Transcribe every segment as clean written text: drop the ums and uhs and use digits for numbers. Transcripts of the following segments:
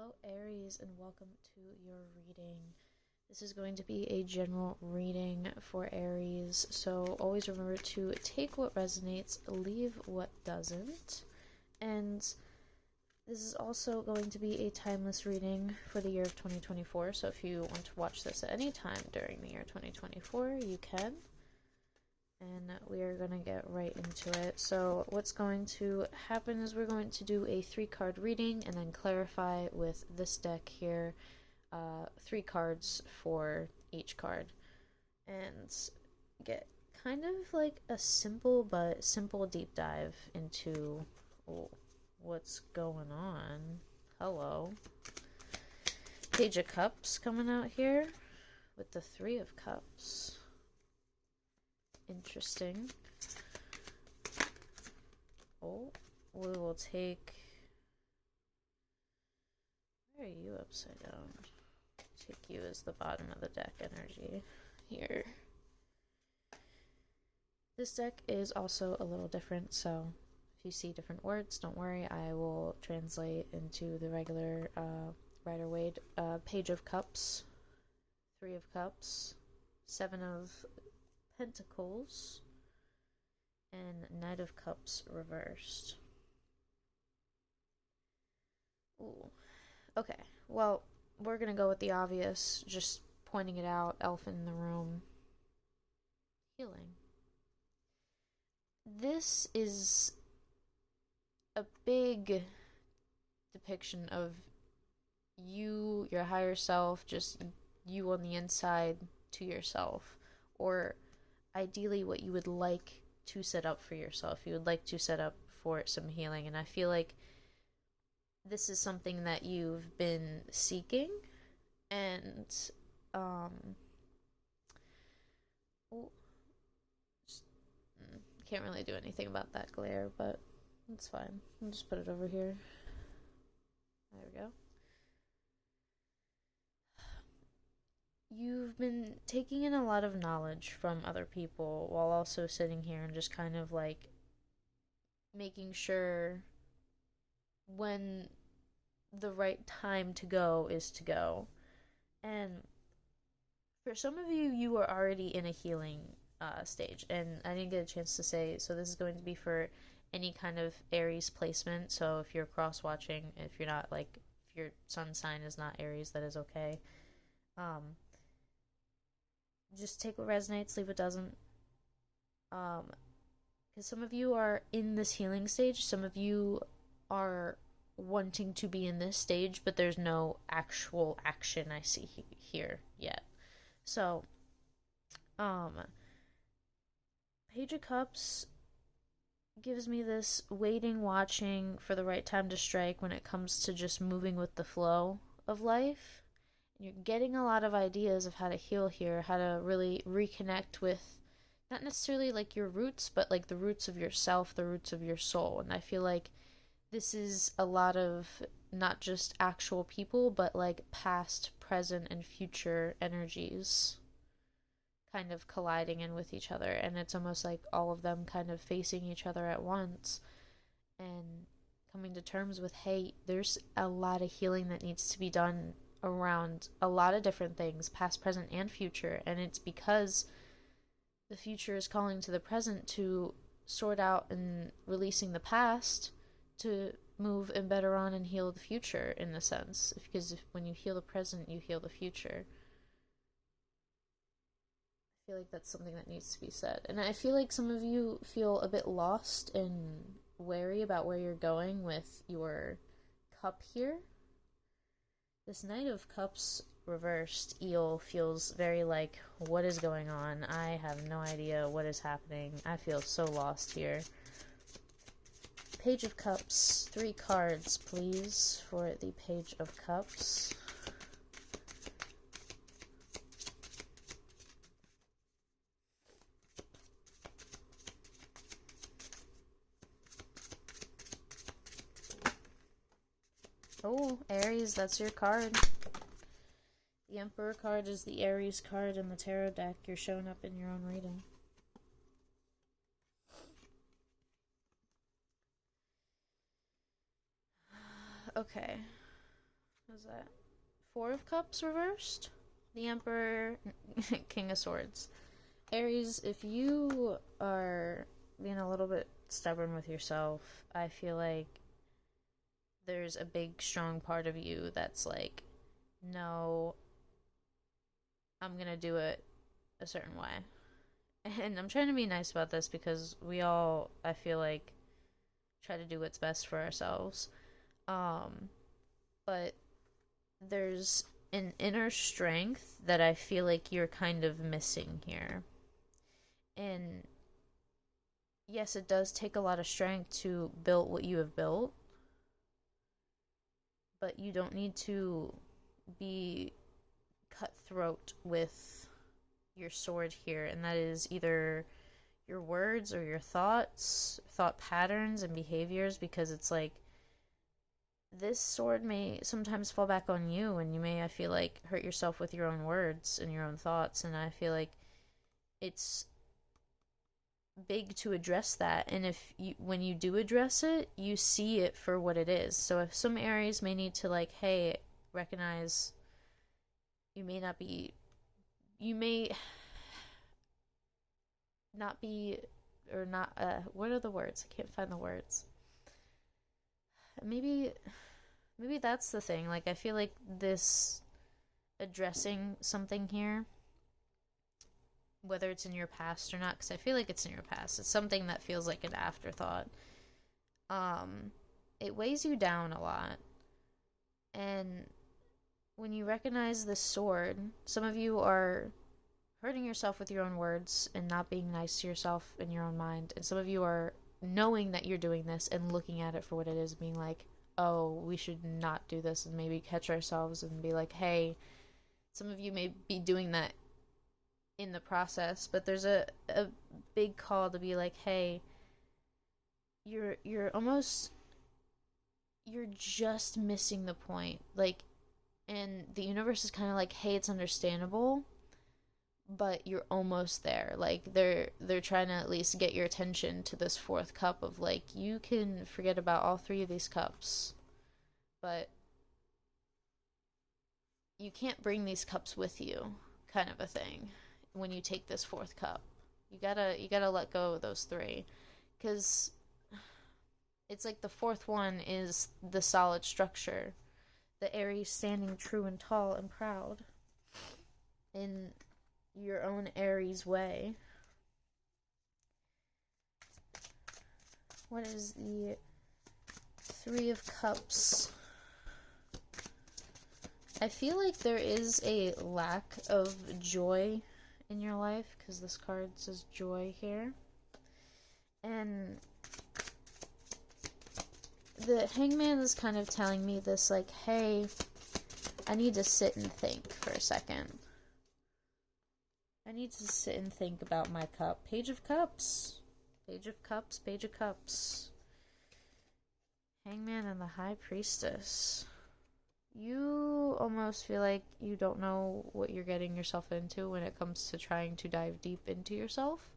Hello, Aries, and welcome to your reading. This is going to be a general reading for Aries, so always remember to take what resonates, leave what doesn't. And this is also going to be a timeless reading for the year of 2024, so if you want to watch this at any time during the year 2024, you can. And we are going to get right into it. So what's going to happen is we're going to do a 3-card reading and then clarify with this deck here 3 cards for each card. And get kind of like a simple deep dive into what's going on. Hello. Page of Cups coming out here with the 3 of Cups. Interesting. Oh, we will take... Where are you upside down? Take you as the bottom of the deck energy here. This deck is also a little different, so if you see different words, don't worry. I will translate into the regular Rider-Waite. Page of Cups, 3 of Cups, 7 of Pentacles, and Knight of Cups reversed. Ooh. Okay, well, we're gonna go with the obvious, just pointing it out, elephant in the room. Healing. This is a big depiction of you, your higher self, just you on the inside to yourself, or ideally what you would like to set up for yourself. You would like to set up for some healing, and I feel like this is something that you've been seeking, and can't really do anything about that glare, but it's fine. I'll just put it over here. There we go. You've been taking in a lot of knowledge from other people while also sitting here and just kind of like making sure when the right time to go is to go. And for some of you, you are already in a healing stage, and I didn't get a chance to say, so this is going to be for any kind of Aries placement. So if you're cross watching, if you're not, like, if your sun sign is not Aries, that is okay. Just take what resonates, leave what doesn't. Because some of you are in this healing stage, some of you are wanting to be in this stage, but there's no actual action I see here yet. So, Page of Cups gives me this waiting, watching for the right time to strike when it comes to just moving with the flow of life. You're getting a lot of ideas of how to heal here, how to really reconnect with not necessarily like your roots, but like the roots of yourself, the roots of your soul. And I feel like this is a lot of not just actual people, but like past, present, and future energies kind of colliding in with each other. And it's almost like all of them kind of facing each other at once and coming to terms with, hey, there's a lot of healing that needs to be done around a lot of different things, past, present, and future. And it's because the future is calling to the present to sort out and releasing the past to move and better on and heal the future, in a sense. Because when you heal the present, you heal the future. I feel like that's something that needs to be said. And I feel like some of you feel a bit lost and wary about where you're going with your cup here. This Knight of Cups reversed eel feels very like, what is going on? I have no idea what is happening. I feel so lost here. Page of Cups, 3 cards, please, for the Page of Cups. Oh, Aries, that's your card. The Emperor card is the Aries card in the tarot deck. You're showing up in your own reading. Okay. What is that? Four of Cups reversed. The Emperor, King of Swords. Aries, if you are being a little bit stubborn with yourself, I feel like there's a big, strong part of you that's like, no, I'm gonna do it a certain way. And I'm trying to be nice about this because we all, I feel like, try to do what's best for ourselves. But there's an inner strength that I feel like you're kind of missing here. And yes, it does take a lot of strength to build what you have built, but you don't need to be cutthroat with your sword here, and that is either your words or your thoughts, thought patterns, and behaviors, because it's like this sword may sometimes fall back on you, and you may, I feel like, hurt yourself with your own words and your own thoughts, and I feel like it's big to address that. And if you, when you do address it, you see it for what it is. So if some Aries may need to, like, hey, recognize you may not be, you may not be, or not, what are the words? I can't find the words. Maybe that's the thing. Like, I feel like this addressing something here, whether it's in your past or not, because I feel like it's in your past, it's something that feels like an afterthought. It weighs you down a lot. And when you recognize this sword, some of you are hurting yourself with your own words and not being nice to yourself in your own mind. And some of you are knowing that you're doing this and looking at it for what it is, being like, oh, we should not do this, and maybe catch ourselves and be like, hey, some of you may be doing that in the process, but there's a big call to be like, hey, you're almost, you're just missing the point. Like, and the universe is kind of like, hey, it's understandable, but you're almost there. Like, they're trying to at least get your attention to this fourth cup of, like, you can forget about all three of these cups, but you can't bring these cups with you, kind of a thing. When you take this fourth cup, you gotta let go of those three, because it's like the fourth one is the solid structure, the Aries standing true and tall and proud in your own Aries way. What is the Three of Cups? I feel like there is a lack of joy in your life, because this card says joy here. And the Hangman is kind of telling me this, like, hey, I need to sit and think for a second. I need to sit and think about my cup. Page of Cups. Page of Cups, Page of Cups. Hangman and the High Priestess. You almost feel like you don't know what you're getting yourself into when it comes to trying to dive deep into yourself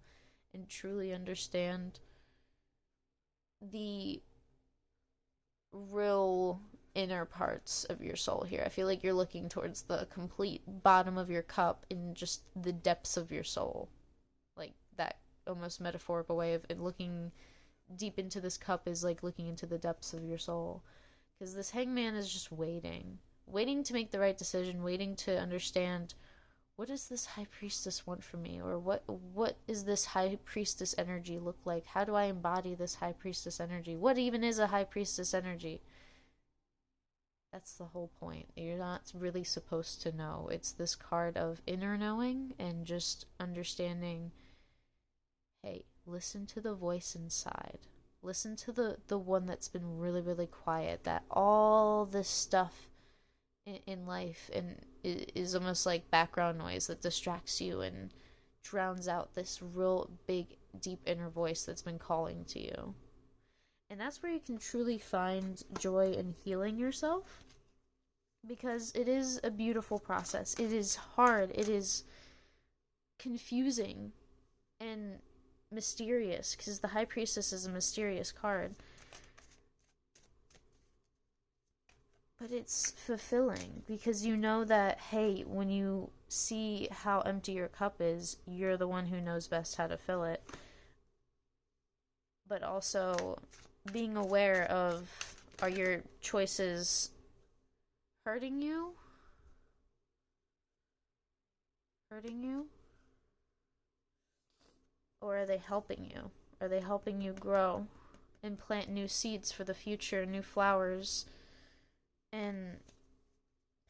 and truly understand the real inner parts of your soul here. I feel like you're looking towards the complete bottom of your cup in just the depths of your soul. Like, that almost metaphorical way of looking deep into this cup is like looking into the depths of your soul. Because this Hangman is just waiting to make the right decision, waiting to understand, what does this High Priestess want from me? Or what is this High Priestess energy look like? How do I embody this High Priestess energy? What even is a High Priestess energy? That's the whole point. You're not really supposed to know. It's this card of inner knowing and just understanding, hey, listen to the voice inside. Listen to the one that's been really, really quiet, that all this stuff in life and is almost like background noise that distracts you and drowns out this real big, deep inner voice that's been calling to you. And that's where you can truly find joy in healing yourself, because it is a beautiful process. It is hard. It is confusing and mysterious, because the High Priestess is a mysterious card. But it's fulfilling because you know that, hey, when you see how empty your cup is, you're the one who knows best how to fill it. But also being aware of, are your choices hurting you? Hurting you? Or are they helping you? Are they helping you grow and plant new seeds for the future, new flowers, and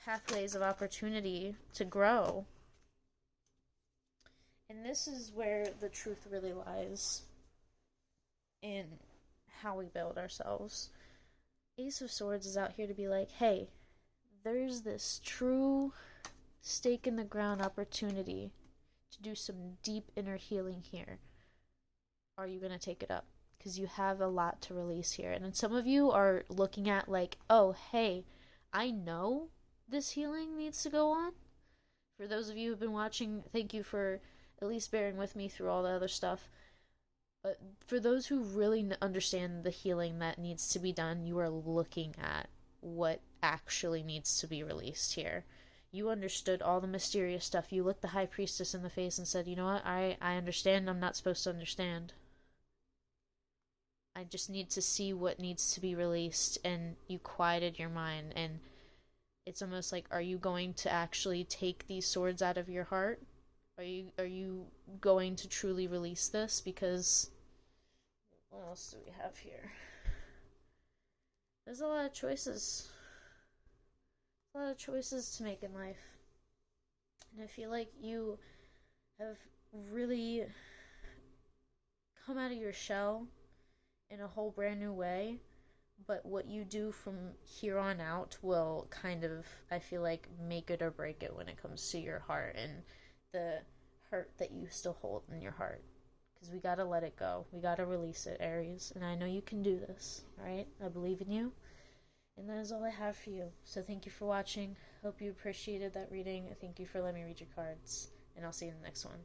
pathways of opportunity to grow? And this is where the truth really lies in how we build ourselves. Ace of Swords is out here to be like, hey, there's this true stake in the ground opportunity to do some deep inner healing here. Are you going to take it up? Because you have a lot to release here. And then some of you are looking at like, oh, hey, I know this healing needs to go on. For those of you who've been watching, thank you for at least bearing with me through all the other stuff. But for those who really understand the healing that needs to be done, you are looking at what actually needs to be released here. You understood all the mysterious stuff. You looked the High Priestess in the face and said, you know what, I understand. I'm not supposed to understand. I just need to see what needs to be released. And you quieted your mind. And it's almost like, are you going to actually take these swords out of your heart? Are you going to truly release this? Because what else do we have here? There's a lot of choices. A lot of choices to make in life. And I feel like you have really come out of your shell in a whole brand new way. But what you do from here on out will kind of, I feel like, make it or break it when it comes to your heart and the hurt that you still hold in your heart. Because we gotta let it go. We gotta release it, Aries. And I know you can do this, alright? I believe in you. And that is all I have for you. So thank you for watching. Hope you appreciated that reading. Thank you for letting me read your cards. And I'll see you in the next one.